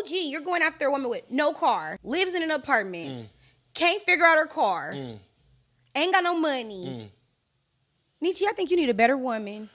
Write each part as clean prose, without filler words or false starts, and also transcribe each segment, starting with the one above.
OG, you're going after a woman with no car, lives in an apartment, can't figure out her car, ain't got no money. Nietzsche, I think you need a better woman.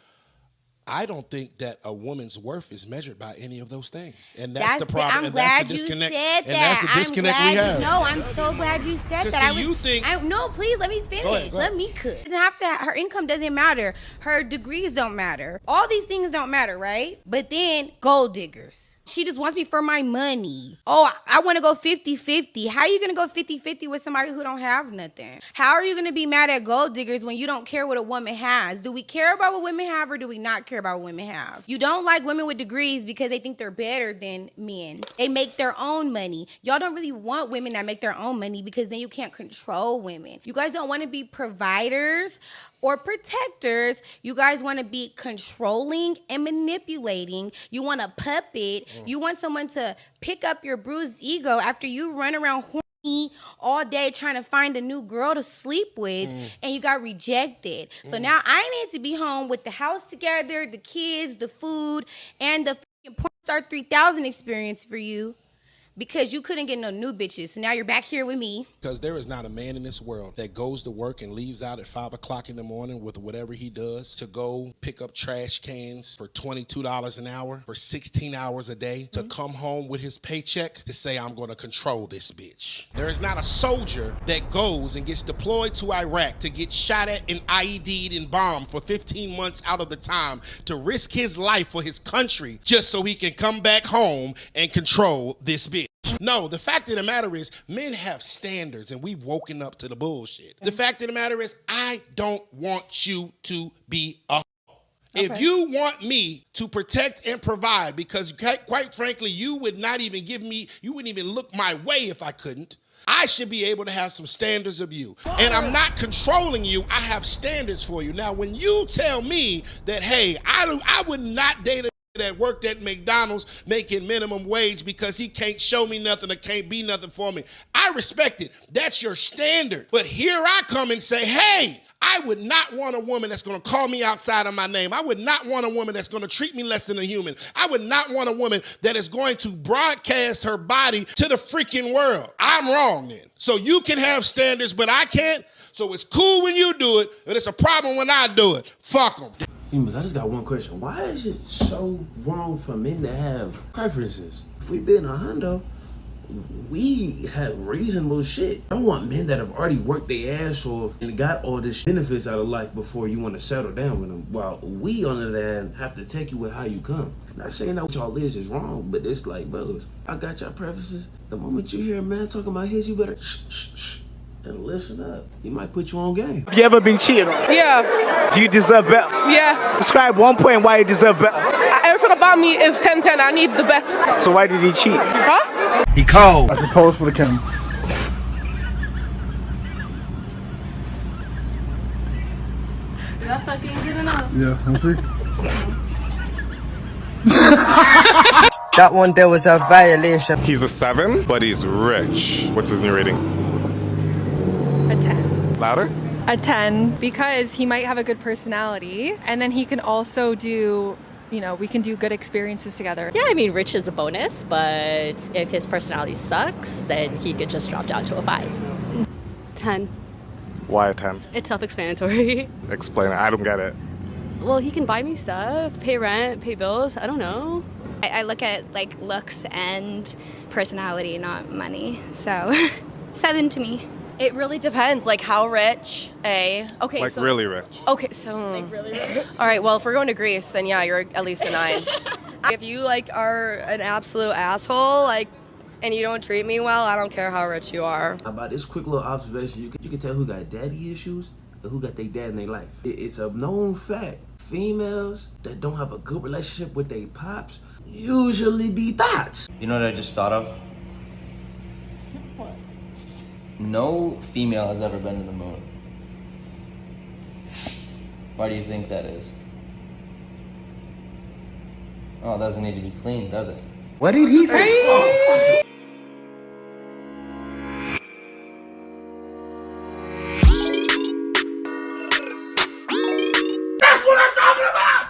I don't think that a woman's worth is measured by any of those things. And that's the problem. I'm glad you said that. And that's the disconnect we have. No, I'm so glad you said that. No, please let me finish. Go ahead. Let me cook. Her income doesn't matter. Her degrees don't matter. All these things don't matter, right? But then gold diggers. She just wants me for my money. Oh, I want to go 50-50. How are you going to go 50-50 with somebody who don't have nothing? How are you going to be mad at gold diggers when you don't care what a woman has? Do we care about what women have or do we not care about what women have? You don't like women with degrees because they think they're better than men. They make their own money. Y'all don't really want women that make their own money because then you can't control women. You guys don't want to be providers or protectors. You guys want to be controlling and manipulating. You want a puppet. You want someone to pick up your bruised ego after you run around horny all day trying to find a new girl to sleep with and you got rejected. So now I need to be home with the house together, the kids, the food, and the fucking Porn Star 3000 experience for you. Because you couldn't get no new bitches. So now you're back here with me. Because there is not a man in this world that goes to work and leaves out at 5 o'clock in the morning with whatever he does to go pick up trash cans for $22 an hour for 16 hours a day to come home with his paycheck to say, I'm going to control this bitch. There is not a soldier that goes and gets deployed to Iraq to get shot at and IED'd and bombed for 15 months out of the time to risk his life for his country just so he can come back home and control this bitch. No, the fact of the matter is men have standards and we've woken up to the bullshit. The fact of the matter is I don't want you to be a If you want me to protect and provide, because quite frankly, you would not even you wouldn't even look my way if I couldn't. I should be able to have some standards of you. And I'm not controlling you. I have standards for you. Now, when you tell me that, hey, I would not date a that worked at McDonald's making minimum wage because he can't show me nothing or can't be nothing for me, I respect it. That's your standard. But here I come and say, hey, I would not want a woman that's going to call me outside of my name. I would not want a woman that's going to treat me less than a human. I would not want a woman that is going to broadcast her body to the freaking world. I'm wrong then. So you can have standards, but I can't. So it's cool when you do it, but it's a problem when I do it. Fuck them. Females, I just got one question. Why is it so wrong for men to have preferences? If we been a hundo, we have reasonable shit. I want men that have already worked their ass off and got all this benefits out of life before you want to settle down with them. While we, on the other hand, have to take you with how you come. Not saying that what y'all is wrong, but it's like, brothers, I got y'all preferences. The moment you hear a man talking about his, you better shh. And listen up. He might put you on game. Have you ever been cheated on? Yeah. Do you deserve better? Yes. Describe one point why you deserve better. Everything about me is 10-10. I need the best. So why did he cheat? Huh? He cold. I suppose for the camera. That's fucking good enough. Yeah, let me see. That one there was a violation. He's a 7, but he's rich. What's his new rating? A 10. Louder? A 10, because he might have a good personality, and then he can also do, we can do good experiences together. Yeah, I mean, rich is a bonus, but if his personality sucks, then he could just drop down to a 5. 10. Why a 10? It's self-explanatory. Explain it. I don't get it. Well, he can buy me stuff, pay rent, pay bills. I don't know. I look at looks and personality, not money. So 7 to me. It really depends, how rich, A. Okay, so really rich. Okay, so really rich. All right, well, if we're going to Greece, then yeah, you're at least a 9. If you are an absolute asshole, and you don't treat me well, I don't care how rich you are. About this quick little observation, you can tell who got daddy issues and who got their dad in their life. It's a known fact. Females that don't have a good relationship with their pops usually be thoughts. You know what I just thought of? What? No female has ever been to the moon. Why do you think that is? Oh, it doesn't need to be clean, does it? What did he say? That's what I'm talking about!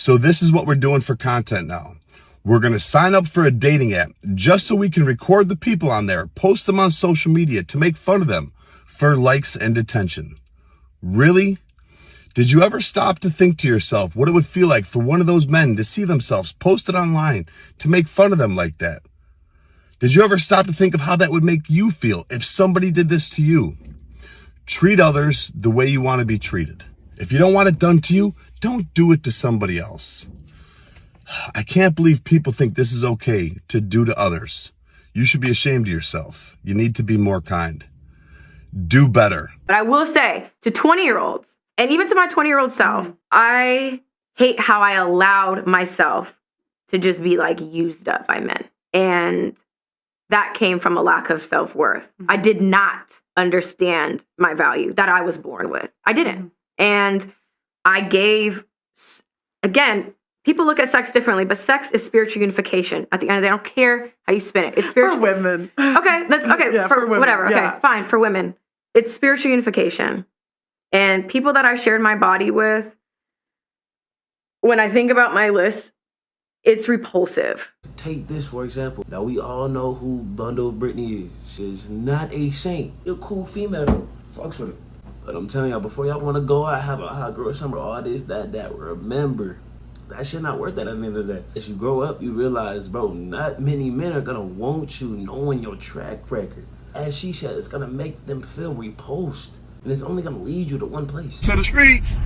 So this is what we're doing for content now. We're going to sign up for a dating app just so we can record the people on there, post them on social media to make fun of them for likes and attention. Really? Did you ever stop to think to yourself what it would feel like for one of those men to see themselves posted online to make fun of them like that? Did you ever stop to think of how that would make you feel if somebody did this to you? Treat others the way you want to be treated. If you don't want it done to you, don't do it to somebody else. I can't believe people think this is okay to do to others. You should be ashamed of yourself. You need to be more kind. Do better. But I will say to 20-year-olds, and even to my 20-year-old self, I hate how I allowed myself to just be like used up by men. And that came from a lack of self-worth. I did not understand my value that I was born with. I didn't. And I gave, again, people look at sex differently, but sex is spiritual unification. At the end of the day, I don't care how you spin it. It's spiritual. For women. Okay, that's okay. Yeah, for women, whatever. yeah. Okay, fine. For women, it's spiritual unification. And people that I shared my body with, when I think about my list, it's repulsive. Take this for example. Now we all know who Bundle of Brittany is. She's not a saint. You're a cool female though. Fucks with her. But I'm telling y'all, before y'all want to go out, have a hot girl summer, all this, that, remember, that shit not worth that at the end of the day. As you grow up, you realize, bro, not many men are gonna want you knowing your track record. As she said, it's gonna make them feel repulsed. And it's only gonna lead you to one place. To the streets.